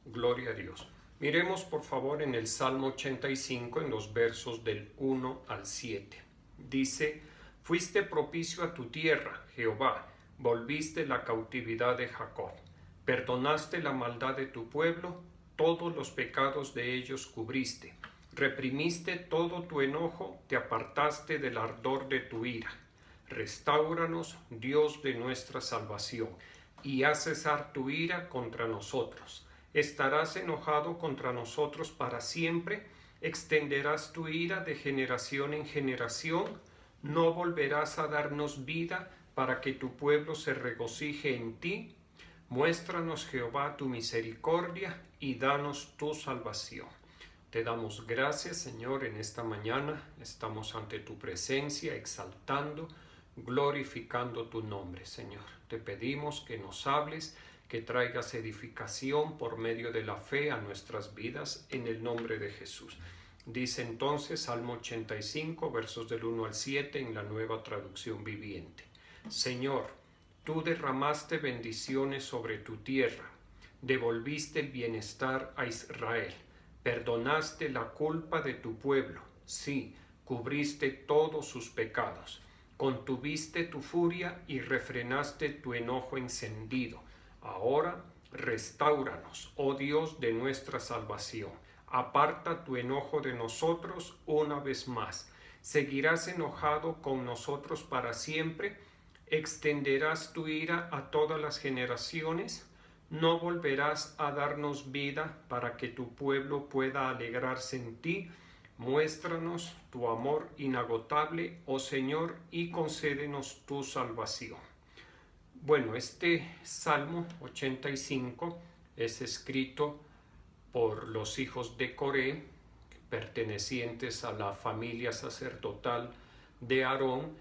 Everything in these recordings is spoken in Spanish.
Gloria a Dios. Miremos por favor en el Salmo 85 en los versos del 1 al 7. Dice: Fuiste propicio a tu tierra, Jehová, volviste la cautividad de Jacob. Perdonaste la maldad de tu pueblo, todos los pecados de ellos cubriste. Reprimiste todo tu enojo, te apartaste del ardor de tu ira. Restáuranos, Dios de nuestra salvación, y haz cesar tu ira contra nosotros. ¿Estarás enojado contra nosotros para siempre? ¿Extenderás tu ira de generación en generación? ¿No volverás a darnos vida para que tu pueblo se regocije en ti? Muéstranos, Jehová, tu misericordia y danos tu salvación. Te damos gracias, Señor, en esta mañana. Estamos ante tu presencia, exaltando, glorificando tu nombre, Señor. Te pedimos que nos hables, que traigas edificación por medio de la fe a nuestras vidas, en el nombre de Jesús. Dice entonces Salmo 85, versos del 1 al 7 en la Nueva Traducción Viviente. Señor, tú derramaste bendiciones sobre tu tierra, devolviste el bienestar a Israel, perdonaste la culpa de tu pueblo, sí, cubriste todos sus pecados, contuviste tu furia y refrenaste tu enojo encendido. Ahora, restáuranos, oh Dios de nuestra salvación. Aparta tu enojo de nosotros una vez más. ¿Seguirás enojado con nosotros para siempre? ¿Extenderás tu ira a todas las generaciones? ¿No volverás a darnos vida para que tu pueblo pueda alegrarse en ti? Muéstranos tu amor inagotable, oh Señor, y concédenos tu salvación. Bueno, este Salmo 85 es escrito por los hijos de Coré, pertenecientes a la familia sacerdotal de Aarón,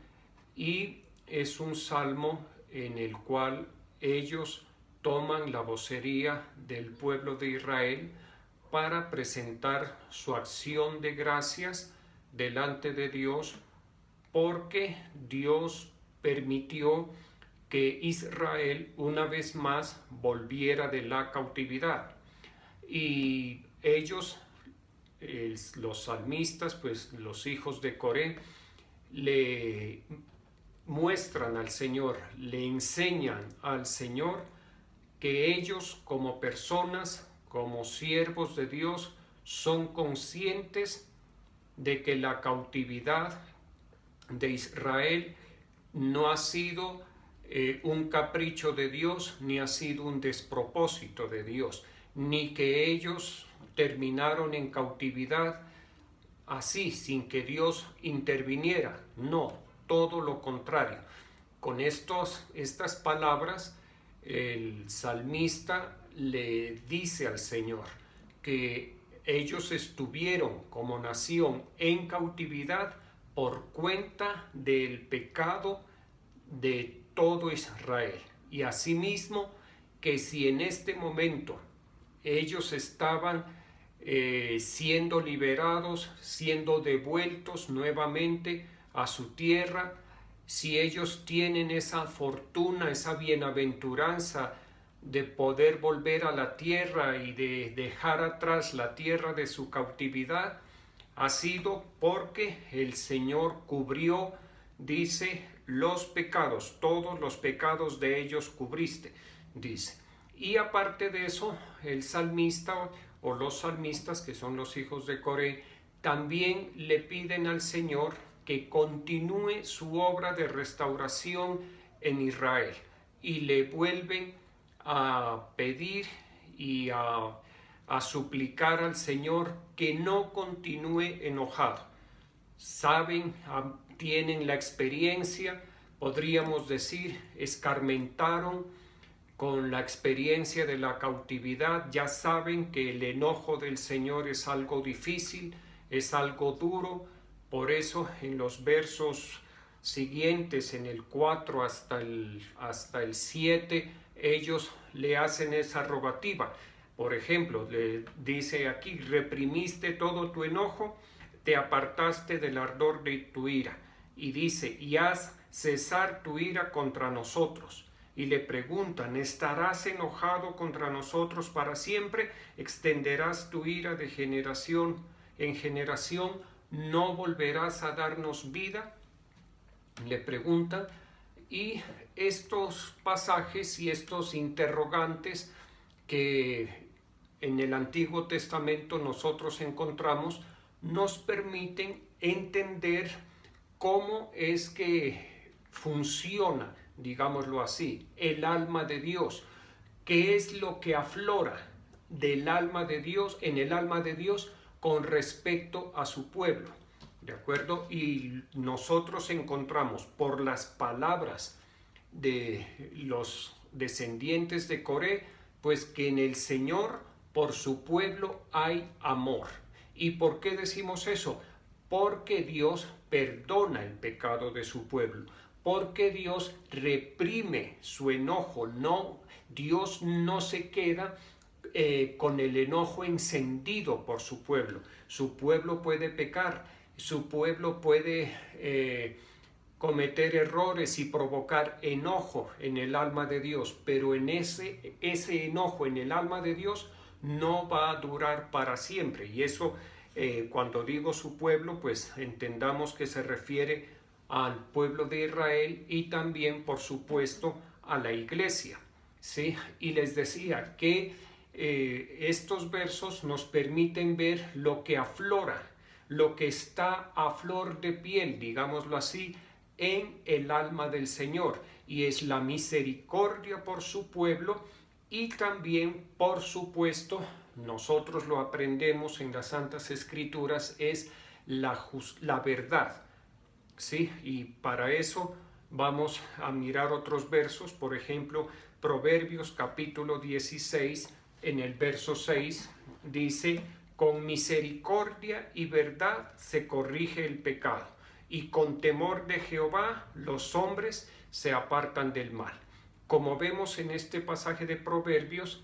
y es un salmo en el cual ellos toman la vocería del pueblo de Israel para presentar su acción de gracias delante de Dios, porque Dios permitió que Israel una vez más volviera de la cautividad. Y ellos, los salmistas, pues los hijos de Coré, le muestran al Señor, le enseñan al Señor que ellos como personas, como siervos de Dios, son conscientes de que la cautividad de Israel no ha sido un capricho de Dios, ni ha sido un despropósito de Dios, ni que ellos terminaron en cautividad así, sin que Dios interviniera. No, todo lo contrario. Con estas palabras, el salmista le dice al Señor que ellos estuvieron como nación en cautividad por cuenta del pecado de todo Israel. Y asimismo, que si en este momento ellos estaban siendo liberados, siendo devueltos nuevamente a su tierra, si ellos tienen esa fortuna, esa bienaventuranza de poder volver a la tierra y de dejar atrás la tierra de su cautividad, ha sido porque el Señor cubrió, dice, los pecados, todos los pecados de ellos cubriste, dice. Y aparte de eso, el salmista o los salmistas, que son los hijos de Coré, también le piden al Señor que continúe su obra de restauración en Israel, y le vuelven a pedir y a suplicar al Señor que no continúe enojado. Saben, tienen la experiencia, podríamos decir, escarmentaron con la experiencia de la cautividad, ya saben que el enojo del Señor es algo difícil, es algo duro. Por eso en los versos siguientes, en el 4 hasta el 7, ellos le hacen esa rogativa. Por ejemplo, le dice aquí: reprimiste todo tu enojo, te apartaste del ardor de tu ira. Y dice: y haz cesar tu ira contra nosotros. y le preguntan: ¿estarás enojado contra nosotros para siempre? ¿Extenderás tu ira de generación en generación? ¿No volverás a darnos vida?, le preguntan. Y estos pasajes y estos interrogantes que en el Antiguo Testamento nosotros encontramos nos permiten entender cómo es que funciona, digámoslo así, el alma de Dios. ¿Qué es lo que aflora del alma de Dios, en el alma de Dios, con respecto a su pueblo? ¿De acuerdo? Y nosotros encontramos por las palabras de los descendientes de Coré, pues que en el Señor por su pueblo hay amor. ¿Y por qué decimos eso? Porque Dios perdona el pecado de su pueblo, porque Dios reprime su enojo. No, Dios no se queda con el enojo encendido por su pueblo. Su pueblo puede pecar, su pueblo puede cometer errores y provocar enojo en el alma de Dios, pero en ese enojo en el alma de Dios no va a durar para siempre. Y eso, cuando digo su pueblo, pues entendamos que se refiere al pueblo de Israel y también, por supuesto, a la iglesia, ¿sí? Y les decía que estos versos nos permiten ver lo que aflora, lo que está a flor de piel, digámoslo así, en el alma del Señor, y es la misericordia por su pueblo. Y también, por supuesto, nosotros lo aprendemos en las Santas Escrituras, es la verdad, ¿sí? Y para eso vamos a mirar otros versos. Por ejemplo, Proverbios capítulo 16, en el verso 6, dice: con misericordia y verdad se corrige el pecado, y con temor de Jehová los hombres se apartan del mal. Como vemos en este pasaje de Proverbios,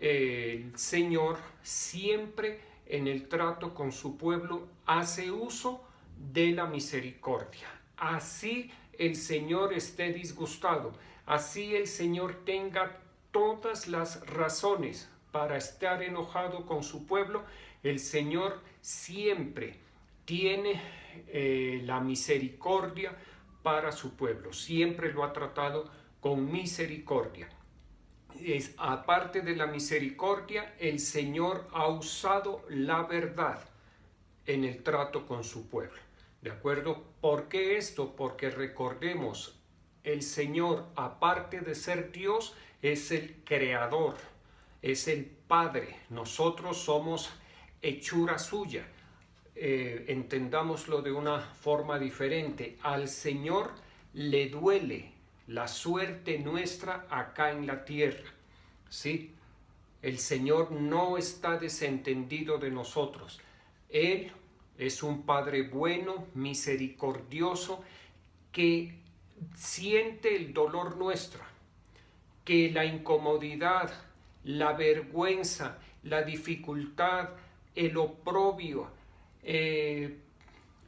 el Señor siempre en el trato con su pueblo hace uso de la misericordia. Así el Señor esté disgustado, así el Señor tenga todas las razones para estar enojado con su pueblo, el Señor siempre tiene la misericordia para su pueblo, siempre lo ha tratado con misericordia. Aparte de la misericordia, el Señor ha usado la verdad en el trato con su pueblo. ¿De acuerdo? ¿Por qué esto? Porque recordemos, el Señor, aparte de ser Dios, es el creador, es el Padre. Nosotros somos hechura suya. Entendámoslo de una forma diferente. Al Señor le duele la suerte nuestra acá en la tierra, ¿sí? El Señor no está desentendido de nosotros. Él es un Padre bueno, misericordioso, que siente el dolor nuestro, que la incomodidad, la vergüenza, la dificultad, el oprobio,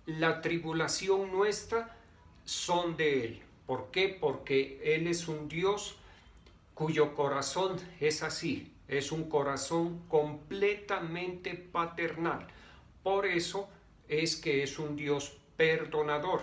la tribulación nuestra son de Él. ¿Por qué? Porque Él es un Dios cuyo corazón es así, es un corazón completamente paternal. Por eso es que es un Dios perdonador,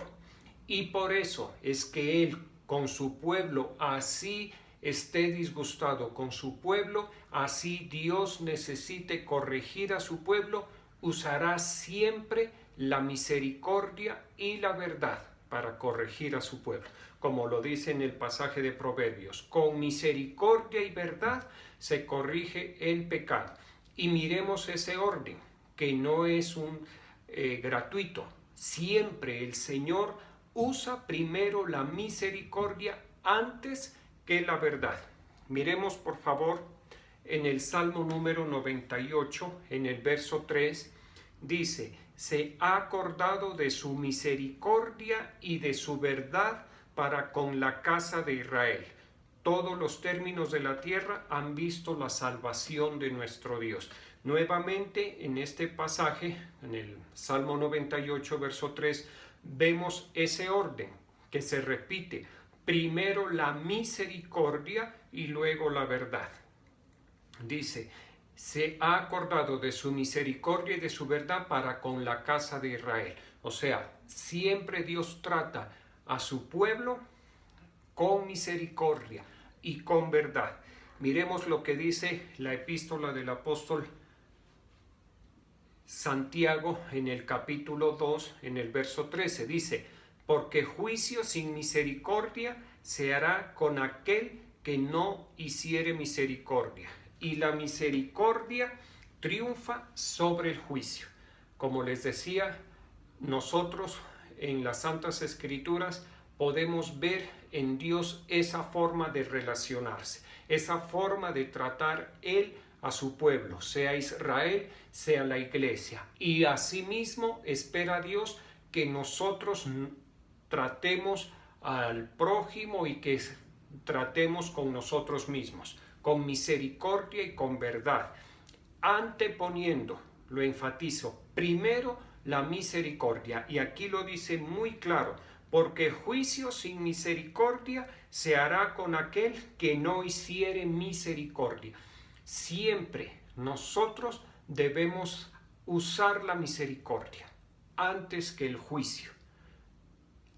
y por eso es que Él con su pueblo, así esté disgustado con su pueblo, así Dios necesite corregir a su pueblo, usará siempre la misericordia y la verdad para corregir a su pueblo. Como lo dice en el pasaje de Proverbios, con misericordia y verdad se corrige el pecado. Y miremos ese orden, que no es gratuito. Siempre el Señor usa primero la misericordia antes que la verdad. Miremos por favor en el Salmo número 98, en el verso 3, dice: se ha acordado de su misericordia y de su verdad para con la casa de Israel. Todos los términos de la tierra han visto la salvación de nuestro Dios. Nuevamente en este pasaje, en el Salmo 98, verso 3, vemos ese orden que se repite. primero la misericordia y luego la verdad. Dice, se ha acordado de su misericordia y de su verdad para con la casa de Israel. O sea, siempre Dios trata a su pueblo con misericordia y con verdad. Miremos lo que dice la epístola del apóstol Santiago en el capítulo 2, en el verso 13. Dice, porque juicio sin misericordia se hará con aquel que no hiciere misericordia. Y la misericordia triunfa sobre el juicio. Como les decía, nosotros en las Santas Escrituras podemos ver en Dios esa forma de relacionarse, esa forma de tratar Él a su pueblo, sea Israel, sea la iglesia. Y asimismo espera Dios que nosotros tratemos al prójimo y que tratemos con nosotros mismos, con misericordia y con verdad, anteponiendo, lo enfatizo, primero la misericordia. Y aquí lo dice muy claro, porque juicio sin misericordia se hará con aquel que no hiciere misericordia. Siempre nosotros debemos usar la misericordia antes que el juicio.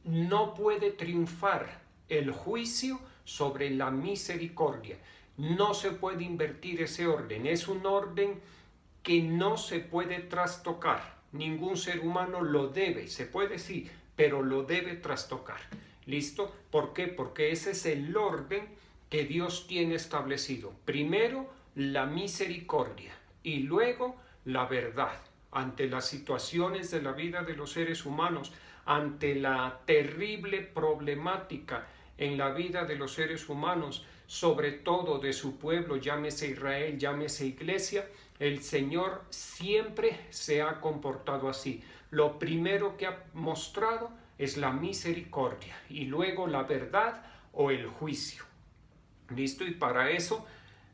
No puede triunfar el juicio sobre la misericordia. No se puede invertir ese orden. Es un orden que no se puede trastocar. Ningún ser humano lo debe, se puede sí, pero lo debe trastocar. ¿Listo? ¿Por qué? Porque ese es el orden que Dios tiene establecido. Primero, la misericordia y luego la verdad. Ante las situaciones de la vida de los seres humanos, ante la terrible problemática en la vida de los seres humanos, sobre todo de su pueblo, llámese Israel, llámese iglesia, el Señor siempre se ha comportado así. Lo primero que ha mostrado es la misericordia y luego la verdad o el juicio. ¿Listo? Y para eso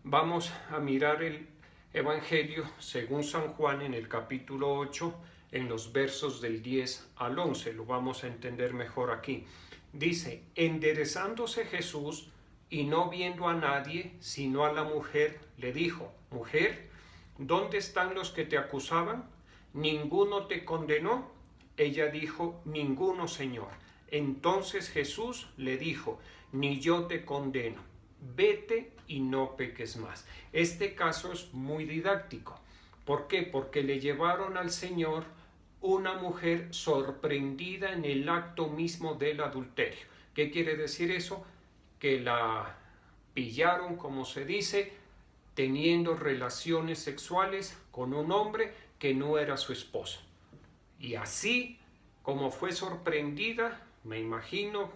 vamos a mirar el Evangelio según San Juan en el capítulo 8, en los versos del 10 al 11. Lo vamos a entender mejor aquí. Dice, enderezándose Jesús y no viendo a nadie, sino a la mujer, le dijo, mujer, ¿dónde están los que te acusaban? ¿Ninguno te condenó? Ella dijo, ninguno, Señor. Entonces Jesús le dijo, ni yo te condeno. Vete y no peques más. Este caso es muy didáctico. ¿Por qué? Porque le llevaron al Señor una mujer sorprendida en el acto mismo del adulterio. ¿Qué quiere decir eso? Que la pillaron, como se dice, teniendo relaciones sexuales con un hombre que no era su esposo. Y así como fue sorprendida, me imagino,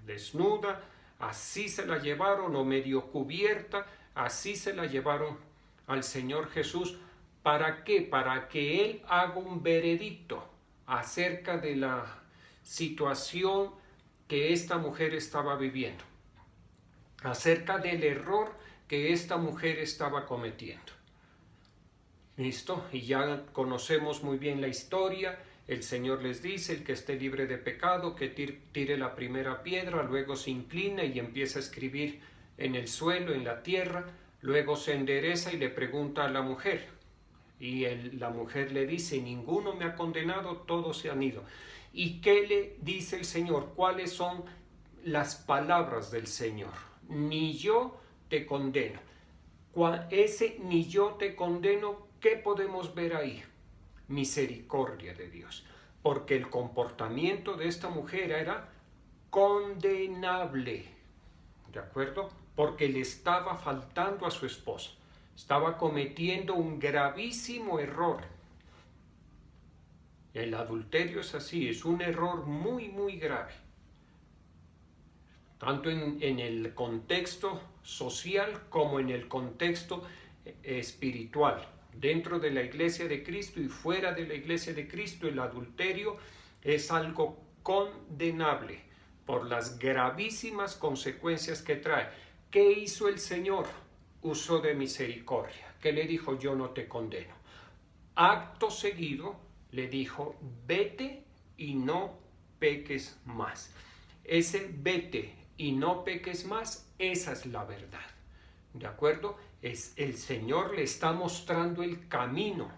desnuda, así se la llevaron, o medio cubierta, así se la llevaron al Señor Jesús. ¿Para qué? Para que Él haga un veredicto acerca de la situación que esta mujer estaba viviendo, acerca del error que esta mujer estaba cometiendo. ¿Listo? Y ya conocemos muy bien la historia. El Señor les dice, el que esté libre de pecado, que tire la primera piedra, luego se inclina y empieza a escribir en el suelo, en la tierra, luego se endereza y le pregunta a la mujer. Y la mujer le dice, ninguno me ha condenado, todos se han ido. ¿Y qué le dice el Señor? ¿Cuáles son las palabras del Señor? Ni yo te condeno. Ese ni yo te condeno, ¿qué podemos ver ahí? Misericordia de Dios. Porque el comportamiento de esta mujer era condenable. ¿De acuerdo? Porque le estaba faltando a su esposo. Estaba cometiendo un gravísimo error. El adulterio es así, es un error muy, muy grave. Tanto en el contexto social como en el contexto espiritual. Dentro de la iglesia de Cristo y fuera de la iglesia de Cristo, el adulterio es algo condenable por las gravísimas consecuencias que trae. ¿Qué hizo el Señor? Usó de misericordia. ¿Qué le dijo? Yo no te condeno. Acto seguido le dijo, vete y no peques más. Ese vete y no peques más, esa es la verdad. ¿De acuerdo? El Señor le está mostrando el camino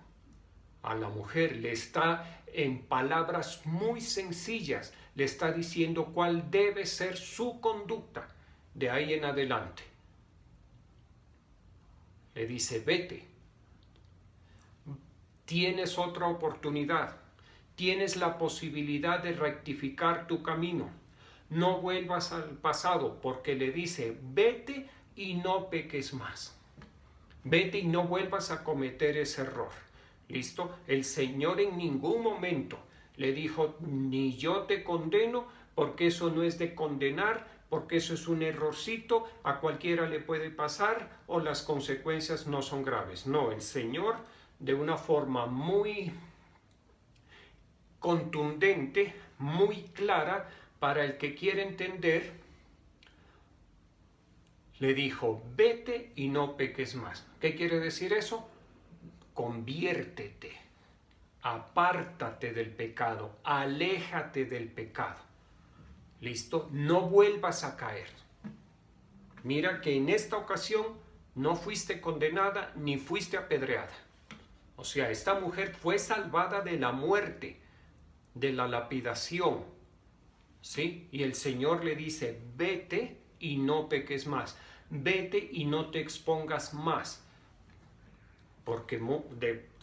a la mujer, le está en palabras muy sencillas, le está diciendo cuál debe ser su conducta de ahí en adelante. Le dice, vete, tienes otra oportunidad, tienes la posibilidad de rectificar tu camino, no vuelvas al pasado, porque le dice, vete y no peques más, vete y no vuelvas a cometer ese error. ¿Listo? El Señor en ningún momento le dijo, ni yo te condeno, porque eso no es de condenar, porque eso es un errorcito, a cualquiera le puede pasar o las consecuencias no son graves. No, el Señor de una forma muy contundente, muy clara, para el que quiere entender, le dijo, vete y no peques más. ¿Qué quiere decir eso? Conviértete, apártate del pecado, aléjate del pecado. ¿Listo? No vuelvas a caer. Mira que en esta ocasión no fuiste condenada ni fuiste apedreada. O sea, esta mujer fue salvada de la muerte, de la lapidación. ¿Sí? Y el Señor le dice, vete y no peques más. Vete y no te expongas más. Porque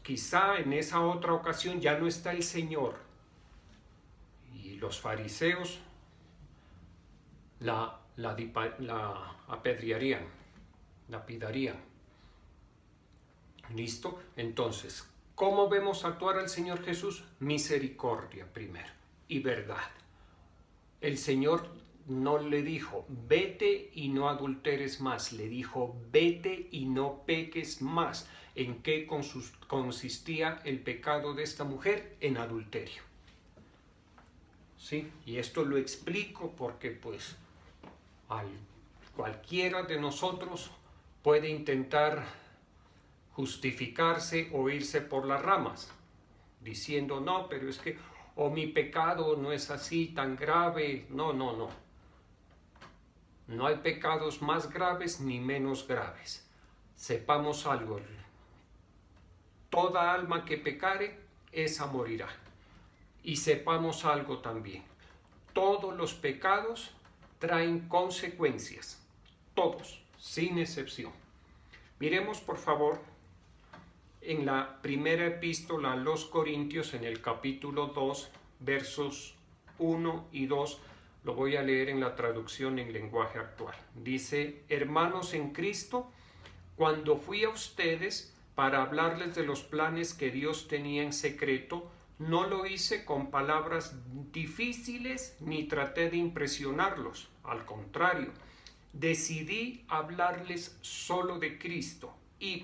quizá en esa otra ocasión ya no está el Señor. Y los fariseos la apedrearían, lapidarían. ¿Listo? Entonces, ¿cómo vemos actuar al Señor Jesús? Misericordia primero y verdad. El Señor no le dijo, vete y no adulteres más. Le dijo, vete y no peques más. ¿En qué consistía el pecado de esta mujer? En adulterio. ¿Sí? Y esto lo explico porque pues cualquiera de nosotros puede intentar justificarse o irse por las ramas, diciendo, no, pero es que mi pecado no es así tan grave. No. No hay pecados más graves ni menos graves. Sepamos algo. Toda alma que pecare, esa morirá. Y sepamos algo también. Todos los pecados traen consecuencias. Todos, sin excepción. Miremos, por favor, en la primera epístola a los Corintios, en el capítulo 2, versos 1 y 2, lo voy a leer en la traducción en lenguaje actual. Dice, hermanos en Cristo, cuando fui a ustedes para hablarles de los planes que Dios tenía en secreto, no lo hice con palabras difíciles ni traté de impresionarlos. Al contrario, decidí hablarles solo de Cristo y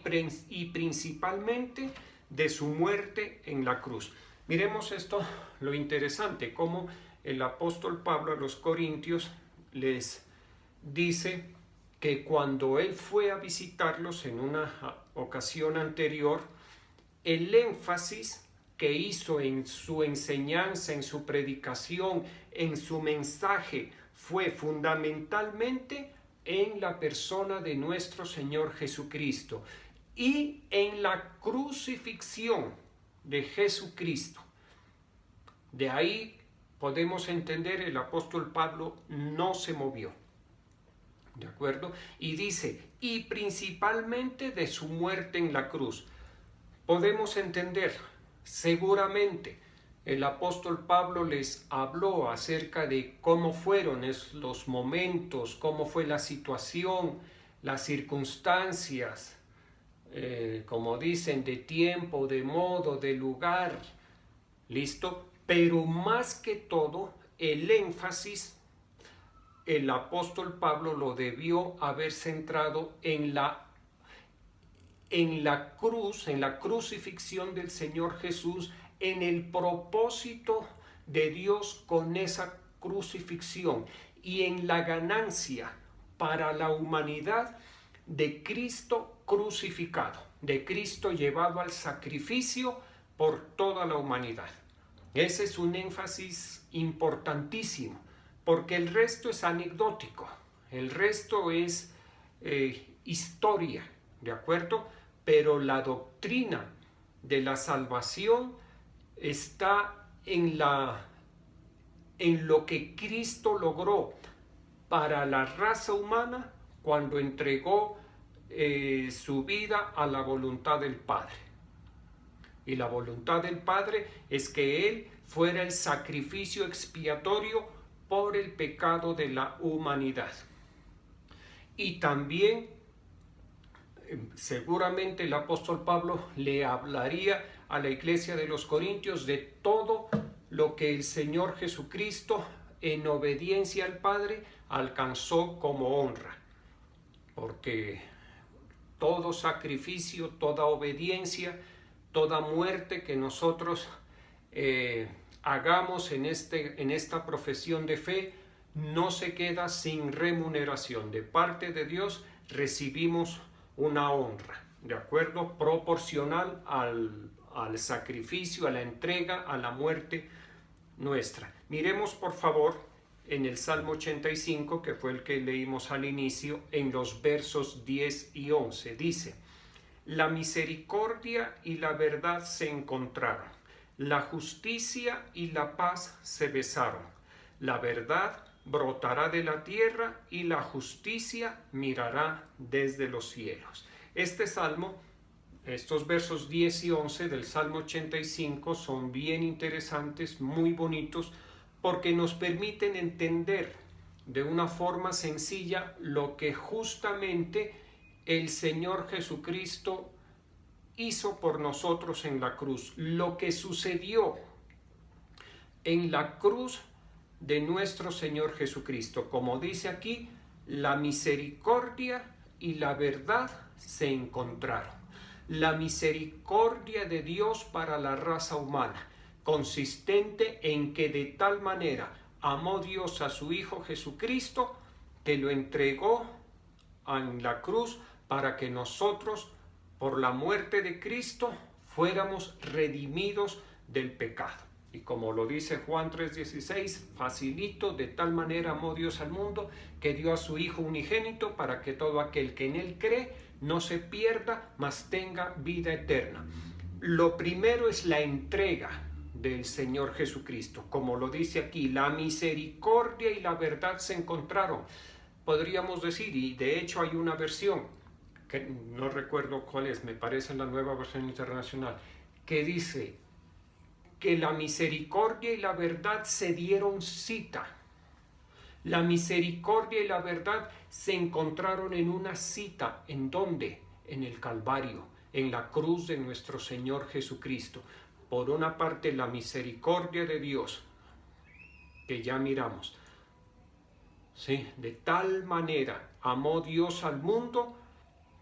principalmente de su muerte en la cruz. Miremos esto, lo interesante, cómo el apóstol Pablo a los Corintios les dice que cuando él fue a visitarlos en una ocasión anterior, el énfasis que hizo en su enseñanza, en su predicación, en su mensaje, fue fundamentalmente en la persona de nuestro Señor Jesucristo y en la crucifixión de Jesucristo. De ahí podemos entender, el apóstol Pablo no se movió. ¿De acuerdo? Y dice, y principalmente de su muerte en la cruz. Podemos entender, seguramente, el apóstol Pablo les habló acerca de cómo fueron los momentos, cómo fue la situación, las circunstancias, como dicen, de tiempo, de modo, de lugar. ¿Listo? Pero más que todo, el énfasis, el apóstol Pablo lo debió haber centrado en la cruz, en la crucifixión del Señor Jesús, en el propósito de Dios con esa crucifixión y en la ganancia para la humanidad de Cristo crucificado, de Cristo llevado al sacrificio por toda la humanidad. Ese es un énfasis importantísimo, porque el resto es anecdótico, el resto es historia, ¿de acuerdo? Pero la doctrina de la salvación está en lo que Cristo logró para la raza humana cuando entregó su vida a la voluntad del Padre. Y la voluntad del Padre es que Él fuera el sacrificio expiatorio por el pecado de la humanidad. Y también, seguramente el apóstol Pablo le hablaría a la iglesia de los Corintios de todo lo que el Señor Jesucristo, en obediencia al Padre, alcanzó como honra. Porque todo sacrificio, toda obediencia, toda muerte que nosotros hagamos en esta profesión de fe, no se queda sin remuneración. De parte de Dios recibimos una honra, ¿de acuerdo? Proporcional al sacrificio, a la entrega, a la muerte nuestra. Miremos por favor en el Salmo 85, que fue el que leímos al inicio, en los versos 10 y 11. Dice: la misericordia y la verdad se encontraron, la justicia y la paz se besaron. La verdad brotará de la tierra y la justicia mirará desde los cielos. Este salmo, estos versos 10 y 11 del Salmo 85 son bien interesantes, muy bonitos, porque nos permiten entender de una forma sencilla lo que justamente el Señor Jesucristo hizo por nosotros en la cruz, lo que sucedió en la cruz de nuestro Señor Jesucristo. Como dice aquí, la misericordia y la verdad se encontraron. La misericordia de Dios para la raza humana, consistente en que de tal manera amó Dios a su Hijo Jesucristo, que lo entregó en la cruz para que nosotros, por la muerte de Cristo, fuéramos redimidos del pecado. Y como lo dice Juan 3:16, facilito, de tal manera amó Dios al mundo que dio a su Hijo unigénito para que todo aquel que en él cree no se pierda, mas tenga vida eterna. Lo primero es la entrega del Señor Jesucristo. Como lo dice aquí, la misericordia y la verdad se encontraron. Podríamos decir, y de hecho hay una versión, que no recuerdo cuál es, me parece la Nueva Versión Internacional, que dice que la misericordia y la verdad se dieron cita. La misericordia y la verdad se encontraron en una cita. ¿En dónde? En el Calvario, en la cruz de nuestro Señor Jesucristo. Por una parte, la misericordia de Dios, que ya miramos. Sí, de tal manera amó Dios al mundo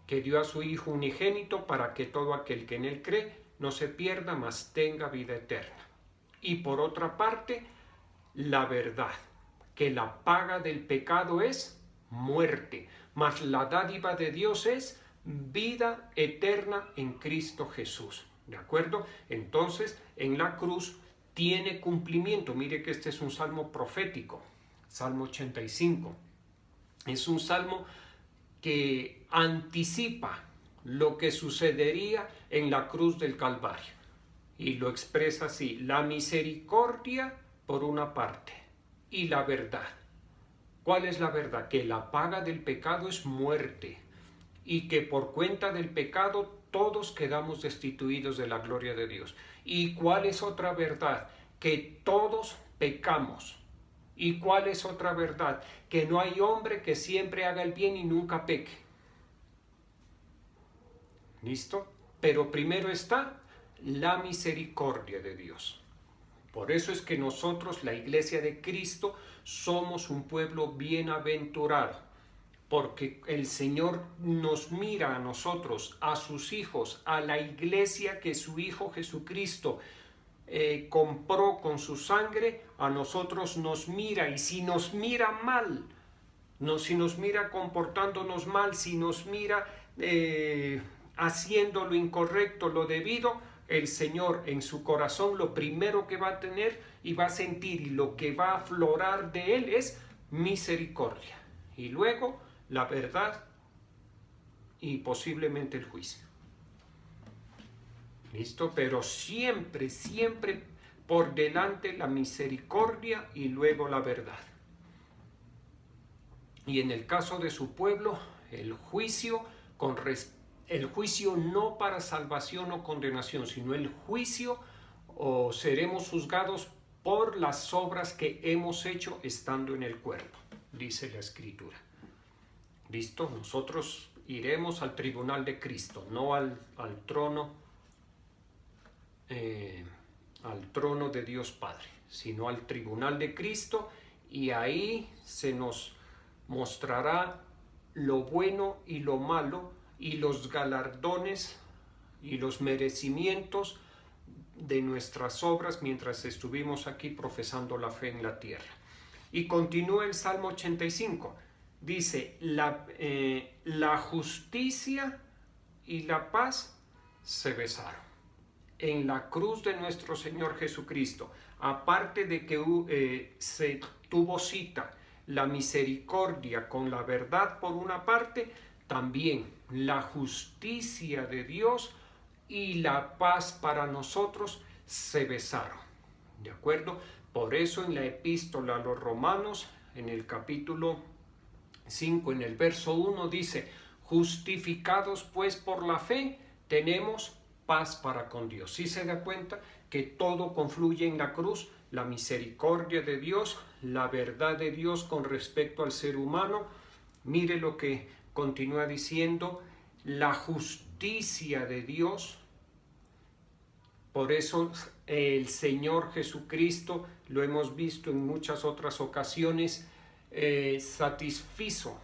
que dio a su Hijo unigénito para que todo aquel que en él cree no se pierda, mas tenga vida eterna. Y por otra parte, la verdad, que la paga del pecado es muerte, mas la dádiva de Dios es vida eterna en Cristo Jesús. ¿De acuerdo? Entonces, en la cruz tiene cumplimiento. Mire que este es un salmo profético, Salmo 85. Es un salmo que anticipa lo que sucedería en la cruz del Calvario. Y lo expresa así: la misericordia por una parte y la verdad. ¿Cuál es la verdad? Que la paga del pecado es muerte y que por cuenta del pecado todos quedamos destituidos de la gloria de Dios. ¿Y cuál es otra verdad? Que todos pecamos. ¿Y cuál es otra verdad? Que no hay hombre que siempre haga el bien y nunca peque. ¿Listo? Pero primero está la misericordia de Dios. Por eso es que nosotros, la Iglesia de Cristo, somos un pueblo bienaventurado, porque el Señor nos mira a nosotros, a sus hijos, a la Iglesia que su Hijo Jesucristo compró con su sangre, a nosotros nos mira, y si nos mira mal, si nos mira comportándonos mal, si nos mira haciendo lo incorrecto, lo debido, el Señor en su corazón, lo primero que va a tener y va a sentir y lo que va a aflorar de él es misericordia. Y luego la verdad y posiblemente el juicio. ¿Listo? Pero siempre, siempre por delante la misericordia y luego la verdad. Y en el caso de su pueblo, el juicio no para salvación o condenación, sino el juicio o seremos juzgados por las obras que hemos hecho estando en el cuerpo, dice la Escritura. ¿Listo? Nosotros iremos al tribunal de Cristo, no al trono de Dios Padre, sino al tribunal de Cristo, y ahí se nos mostrará lo bueno y lo malo y los galardones y los merecimientos de nuestras obras mientras estuvimos aquí profesando la fe en la tierra. Y continúa el Salmo 85. Dice, la justicia y la paz se besaron en la cruz de nuestro Señor Jesucristo. Aparte de que se tuvo cita la misericordia con la verdad por una parte, también la justicia de Dios y la paz para nosotros se besaron. ¿De acuerdo? Por eso en la epístola a los Romanos, en el capítulo 5, en el verso 1 dice, justificados pues por la fe, tenemos paz para con Dios. ¿Sí se da cuenta que todo confluye en la cruz? La misericordia de Dios, la verdad de Dios con respecto al ser humano. Mire lo que continúa diciendo, la justicia de Dios. Por eso el Señor Jesucristo, lo hemos visto en muchas otras ocasiones, satisfizo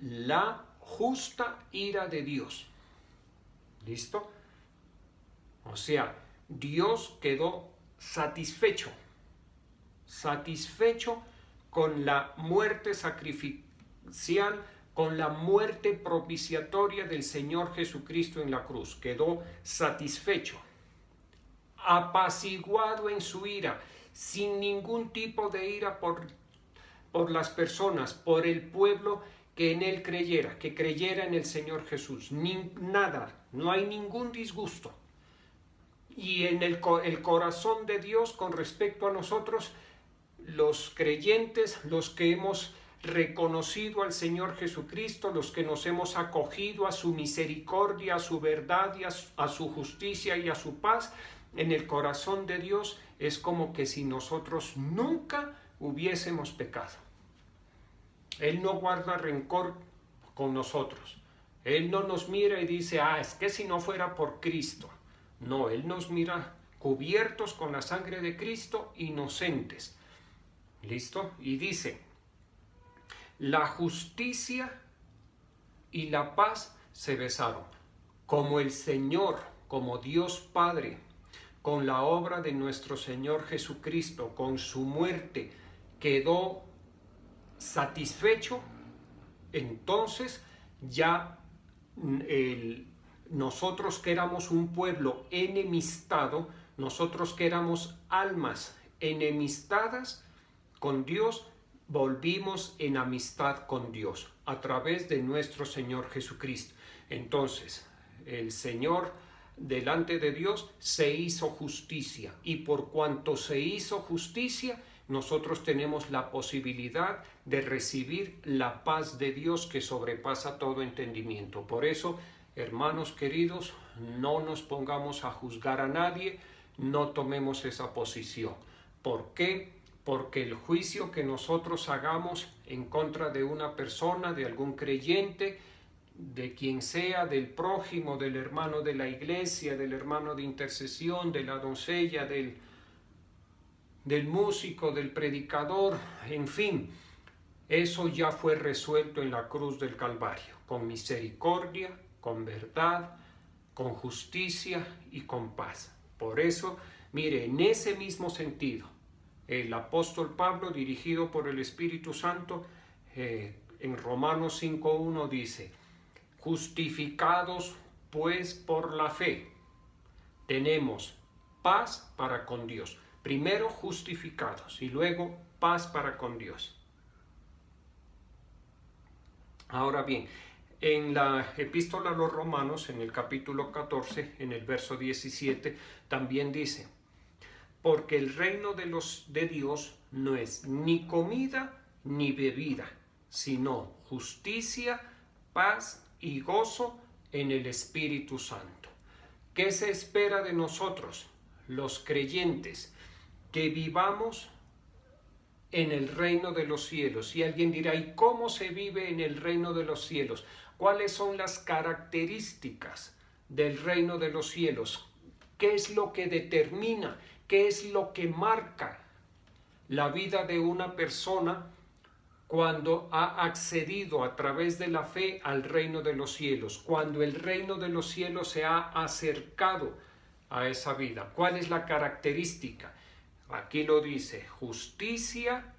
la justa ira de Dios. ¿Listo? O sea, Dios quedó satisfecho con la muerte sacrificial, con la muerte propiciatoria del Señor Jesucristo en la cruz. Quedó satisfecho, apaciguado en su ira, sin ningún tipo de ira por las personas, por el pueblo que en él creyera, que creyera en el Señor Jesús. Nada, no hay ningún disgusto. Y en el corazón de Dios con respecto a nosotros, los creyentes, los que hemos reconocido al Señor Jesucristo, los que nos hemos acogido a su misericordia, a su verdad y a su justicia y a su paz, en el corazón de Dios es como que si nosotros nunca hubiésemos pecado. Él no guarda rencor con nosotros. Él no nos mira y dice, es que si no fuera por Cristo. No, Él nos mira cubiertos con la sangre de Cristo, inocentes. ¿Listo? Y dice, la justicia y la paz se besaron. Como el Señor, como Dios Padre, con la obra de nuestro Señor Jesucristo, con su muerte, quedó satisfecho, entonces ya nosotros que éramos un pueblo enemistado, nosotros que éramos almas enemistadas con Dios, volvimos en amistad con Dios a través de nuestro Señor Jesucristo. Entonces, el Señor delante de Dios se hizo justicia, y por cuanto se hizo justicia, nosotros tenemos la posibilidad de recibir la paz de Dios que sobrepasa todo entendimiento. Por eso, hermanos queridos, no nos pongamos a juzgar a nadie, no tomemos esa posición. ¿Por qué? Porque el juicio que nosotros hagamos en contra de una persona, de algún creyente, de quien sea, del prójimo, del hermano de la iglesia, del hermano de intercesión, de la doncella, del músico, del predicador, en fin, eso ya fue resuelto en la cruz del Calvario, con misericordia, con verdad, con justicia y con paz. Por eso, mire, en ese mismo sentido, el apóstol Pablo, dirigido por el Espíritu Santo, en Romanos 5:1 dice, justificados pues por la fe, tenemos paz para con Dios. Primero justificados y luego paz para con Dios. Ahora bien, en la epístola a los Romanos, en el capítulo 14, en el verso 17, también dice: porque el reino de Dios no es ni comida ni bebida, sino justicia, paz y gozo en el Espíritu Santo. ¿Qué se espera de nosotros, los creyentes? Que vivamos en el reino de los cielos. Y alguien dirá: ¿y cómo se vive en el reino de los cielos? ¿Cuáles son las características del reino de los cielos? ¿Qué es lo que determina? ¿Qué es lo que marca la vida de una persona cuando ha accedido a través de la fe al reino de los cielos? Cuando el reino de los cielos se ha acercado a esa vida. ¿Cuál es la característica? Aquí lo dice: justicia,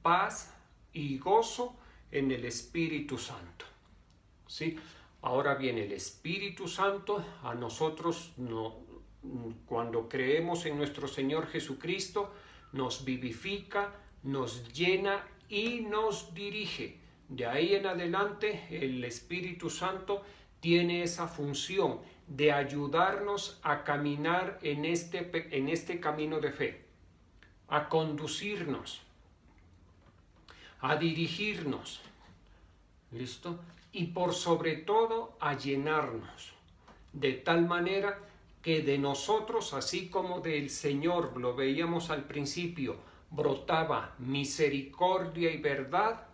paz y gozo en el Espíritu Santo. ¿Sí? Ahora bien, el Espíritu Santo a nosotros, cuando creemos en nuestro Señor Jesucristo, nos vivifica, nos llena y nos dirige. De ahí en adelante, el Espíritu Santo tiene esa función de ayudarnos a caminar en este camino de fe, a conducirnos, a dirigirnos, ¿listo? Y por sobre todo a llenarnos, de tal manera que de nosotros, así como del Señor, lo veíamos al principio, brotaba misericordia y verdad,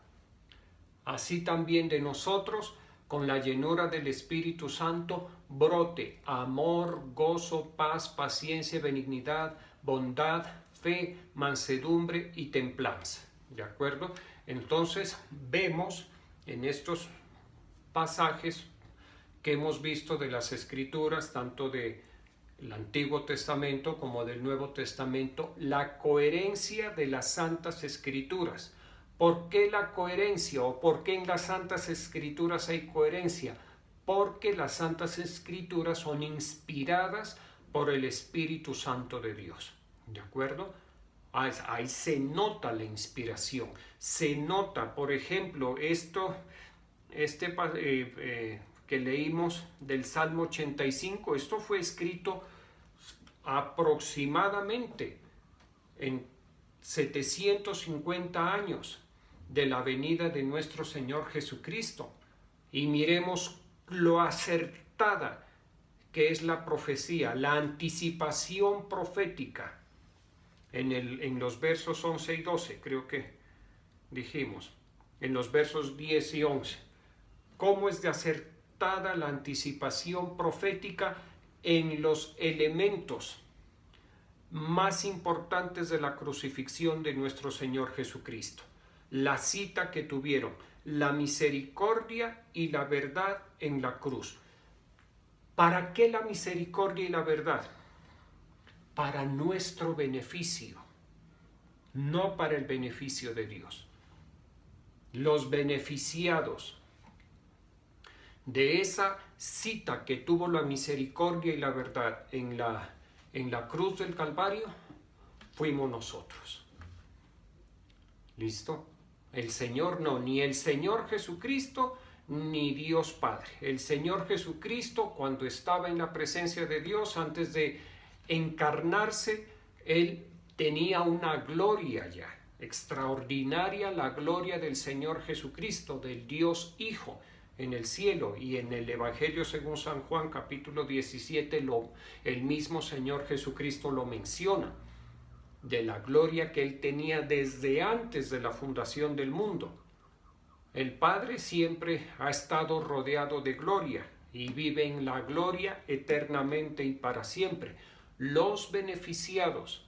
así también de nosotros, con la llenura del Espíritu Santo, brote amor, gozo, paz, paciencia, benignidad, bondad, fe, mansedumbre y templanza. ¿De acuerdo? Entonces vemos en estos pasajes que hemos visto de las Escrituras, tanto del Antiguo Testamento como del Nuevo Testamento, la coherencia de las Santas Escrituras. ¿Por qué la coherencia o por qué en las Santas Escrituras hay coherencia? Porque las Santas Escrituras son inspiradas por el Espíritu Santo de Dios. ¿De acuerdo? Ahí se nota la inspiración. Se nota, por ejemplo, que leímos del Salmo 85, esto fue escrito aproximadamente en 750 años de la venida de nuestro Señor Jesucristo. Y miremos lo acertada que es la profecía, la anticipación profética. En los versos 11 y 12, creo que dijimos, en los versos 10 y 11, cómo es de acertada la anticipación profética en los elementos más importantes de la crucifixión de nuestro Señor Jesucristo. La cita que tuvieron, la misericordia y la verdad en la cruz. ¿Para qué la misericordia y la verdad? Para nuestro beneficio, no para el beneficio de Dios. Los beneficiados de esa cita que tuvo la misericordia y la verdad en la cruz del Calvario fuimos nosotros. ¿Listo? El Señor no, ni el Señor Jesucristo ni Dios Padre. El Señor Jesucristo, cuando estaba en la presencia de Dios, antes de encarnarse, Él tenía una gloria ya, extraordinaria, la gloria del Señor Jesucristo, del Dios Hijo, en el cielo. Y en el Evangelio según San Juan, capítulo 17, el mismo Señor Jesucristo lo menciona, de la gloria que Él tenía desde antes de la fundación del mundo. El Padre siempre ha estado rodeado de gloria y vive en la gloria eternamente y para siempre. Los beneficiados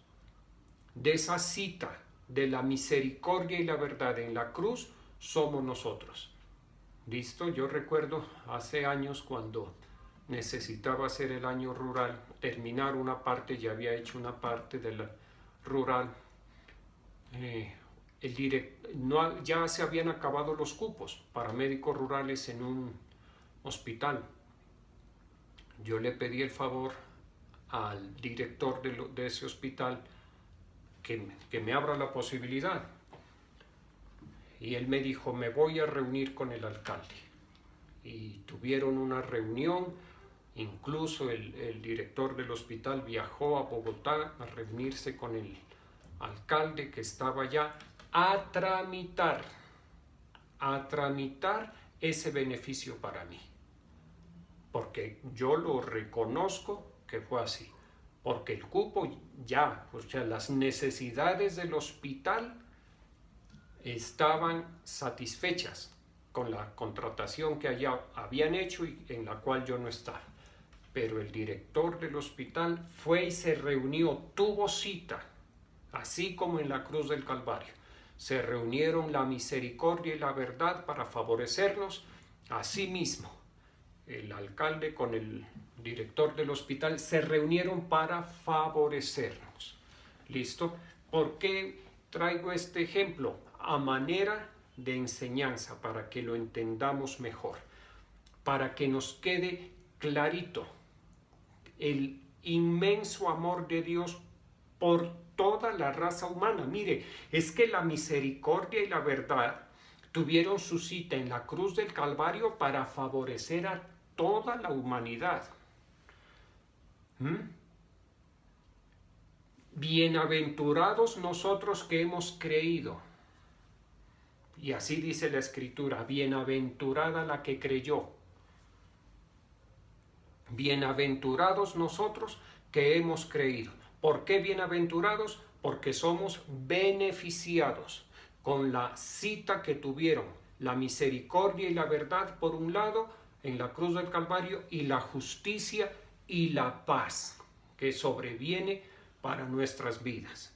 de esa cita de la misericordia y la verdad en la cruz somos nosotros. ¿Listo? Yo recuerdo hace años cuando necesitaba hacer el año rural, terminar una parte, ya había hecho una parte de la rural, ya se habían acabado los cupos para médicos rurales en un hospital. Yo le pedí el favor al director de ese hospital que me abra la posibilidad. Y él me dijo, me voy a reunir con el alcalde. Y tuvieron una reunión, incluso el director del hospital viajó a Bogotá a reunirse con el alcalde que estaba allá a tramitar ese beneficio para mí. Porque yo lo reconozco que fue así. Porque el cupo ya, o sea, las necesidades del hospital estaban satisfechas con la contratación que allá habían hecho y en la cual yo no estaba. Pero el director del hospital fue y se reunió, tuvo cita, así como en la cruz del Calvario. Se reunieron la misericordia y la verdad para favorecernos. Asimismo, el alcalde con el director del hospital se reunieron para favorecernos. ¿Listo? ¿Por qué traigo este ejemplo? A manera de enseñanza, para que lo entendamos mejor, para que nos quede clarito el inmenso amor de Dios por toda la raza humana. Mire, es que la misericordia y la verdad tuvieron su cita en la cruz del Calvario para favorecer a toda la humanidad. Bienaventurados nosotros que hemos creído. Y así dice la Escritura, bienaventurada la que creyó. Bienaventurados nosotros que hemos creído. ¿Por qué bienaventurados? Porque somos beneficiados con la cita que tuvieron, la misericordia y la verdad por un lado en la cruz del Calvario, y la justicia y la paz que sobreviene para nuestras vidas.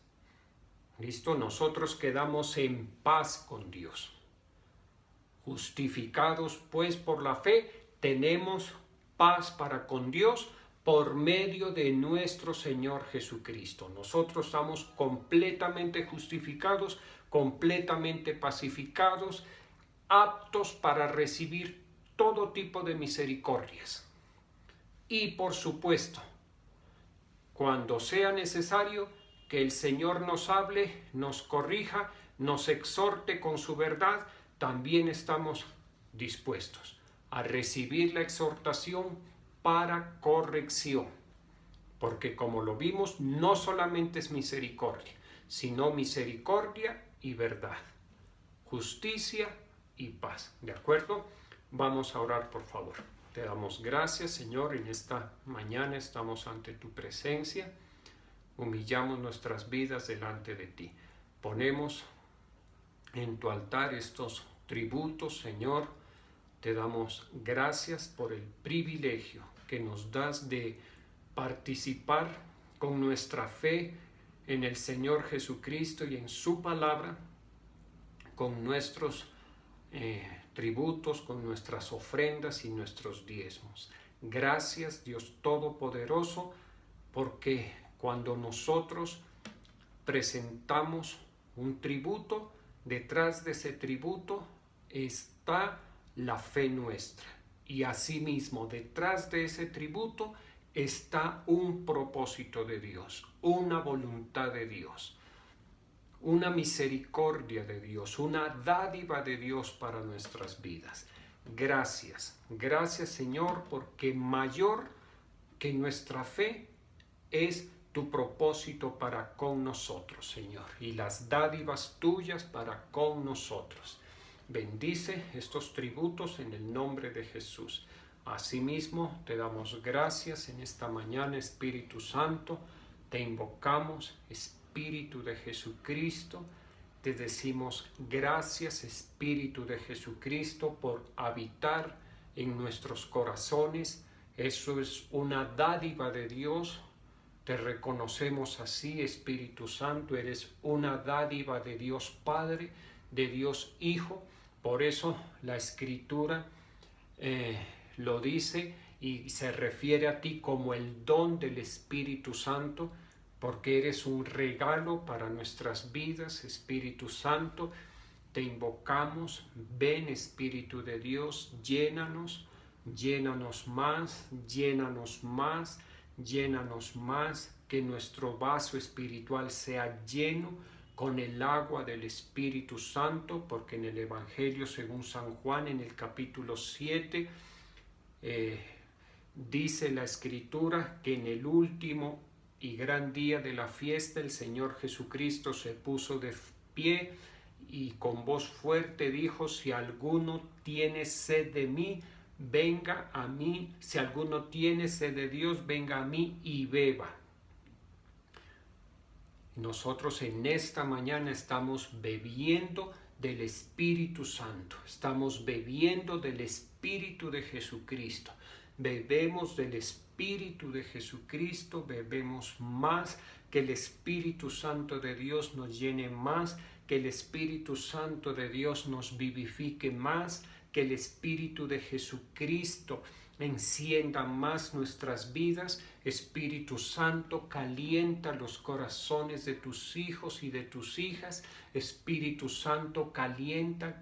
¿Listo? Nosotros quedamos en paz con Dios. Justificados pues por la fe, tenemos paz para con Dios por medio de nuestro Señor Jesucristo. Nosotros estamos completamente justificados, completamente pacificados, aptos para recibir todo tipo de misericordias. Y por supuesto, cuando sea necesario, que el Señor nos hable, nos corrija, nos exhorte con su verdad, también estamos dispuestos a recibir la exhortación para corrección. Porque como lo vimos, no solamente es misericordia, sino misericordia y verdad, justicia y paz. ¿De acuerdo? Vamos a orar, por favor. Te damos gracias, Señor, en esta mañana estamos ante tu presencia. Humillamos nuestras vidas delante de ti. Ponemos en tu altar estos tributos, Señor. Te damos gracias por el privilegio que nos das de participar con nuestra fe en el Señor Jesucristo y en su palabra, con nuestros tributos, con nuestras ofrendas y nuestros diezmos. Gracias, Dios Todopoderoso, porque cuando nosotros presentamos un tributo, detrás de ese tributo está la fe nuestra. Y asimismo, detrás de ese tributo está un propósito de Dios, una voluntad de Dios, una misericordia de Dios, una dádiva de Dios para nuestras vidas. Gracias, gracias, Señor, porque mayor que nuestra fe es tu propósito para con nosotros, Señor, y las dádivas tuyas para con nosotros. Bendice estos tributos en el nombre de Jesús. Asimismo, te damos gracias en esta mañana, Espíritu Santo. Te invocamos, Espíritu de Jesucristo. Te decimos gracias, Espíritu de Jesucristo, por habitar en nuestros corazones. Eso es una dádiva de Dios. Te reconocemos así, Espíritu Santo. Eres una dádiva de Dios Padre, de Dios Hijo. Por eso la Escritura lo dice y se refiere a ti como el don del Espíritu Santo, porque eres un regalo para nuestras vidas, Espíritu Santo. Te invocamos, ven, Espíritu de Dios, llénanos, llénanos más, llénanos más, que nuestro vaso espiritual sea lleno con el agua del Espíritu Santo, porque en el Evangelio según San Juan, en el capítulo 7, dice la Escritura que en el último y gran día de la fiesta el Señor Jesucristo se puso de pie y con voz fuerte dijo: si alguno tiene sed de mí, venga a mí; si alguno tiene sed de Dios, venga a mí y beba. Nosotros en esta mañana estamos bebiendo del Espíritu Santo, estamos bebiendo del Espíritu de Jesucristo. Bebemos del Espíritu de Jesucristo, bebemos más, que el Espíritu Santo de Dios nos llene más, que el Espíritu Santo de Dios nos vivifique más, que el Espíritu de Jesucristo encienda más nuestras vidas. Espíritu Santo, calienta los corazones de tus hijos y de tus hijas. Espíritu Santo, calienta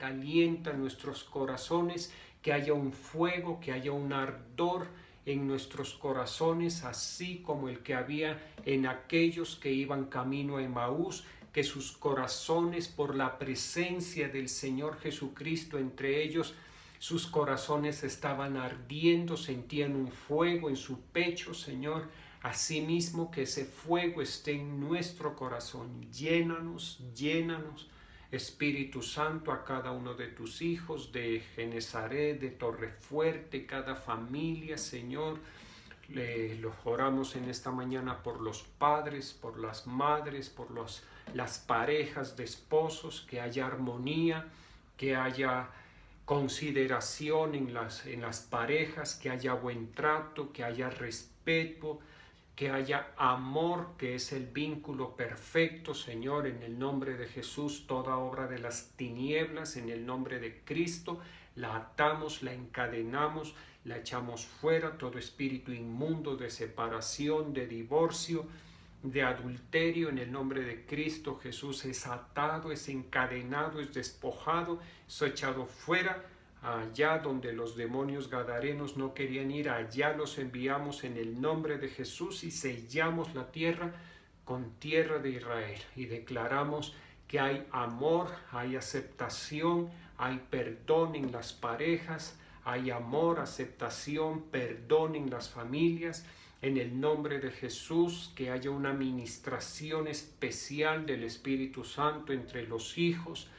nuestros corazones, que haya un fuego, que haya un ardor en nuestros corazones, así como el que había en aquellos que iban camino a Emaús, que sus corazones, por la presencia del Señor Jesucristo entre ellos, sus corazones estaban ardiendo, sentían un fuego en su pecho, Señor. Asimismo, que ese fuego esté en nuestro corazón. Llénanos, Espíritu Santo, a cada uno de tus hijos, de Genezaret, de Torrefuerte, cada familia, Señor. Los oramos en esta mañana por los padres, por las madres, por las parejas de esposos, que haya armonía, que haya consideración en las parejas, que haya buen trato, que haya respeto, que haya amor, que es el vínculo perfecto, Señor. En el nombre de Jesús, toda obra de las tinieblas, en el nombre de Cristo, la atamos, la encadenamos, la echamos fuera. Todo espíritu inmundo de separación, de divorcio, de adulterio, en el nombre de Cristo Jesús, es atado, es encadenado, es despojado, es echado fuera. Allá donde los demonios gadarenos no querían ir, allá los enviamos en el nombre de Jesús y sellamos la tierra con tierra de Israel. Y declaramos que hay amor, hay aceptación, hay perdón en las parejas, hay amor, aceptación, perdón en las familias. En el nombre de Jesús, que haya una ministración especial del Espíritu Santo entre los hijos,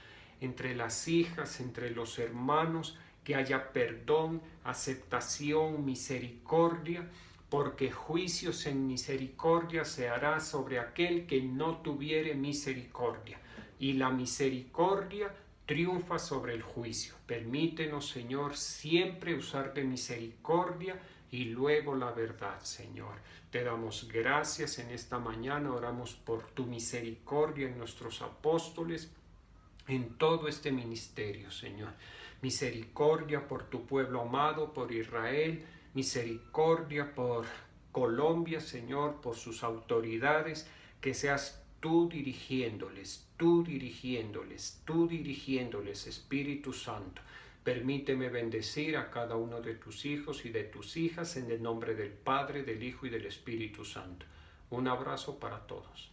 entre las hijas, entre los hermanos, que haya perdón, aceptación, misericordia, porque juicios en misericordia se hará sobre aquel que no tuviere misericordia, y la misericordia triunfa sobre el juicio. Permítenos, Señor, siempre usar de misericordia y luego la verdad, Señor. Te damos gracias en esta mañana, oramos por tu misericordia en nuestros apóstoles, en todo este ministerio, Señor. Misericordia por tu pueblo amado, por Israel, misericordia por Colombia, Señor, por sus autoridades, que seas tú dirigiéndoles, Espíritu Santo. Permíteme bendecir a cada uno de tus hijos y de tus hijas en el nombre del Padre, del Hijo y del Espíritu Santo. Un abrazo para todos.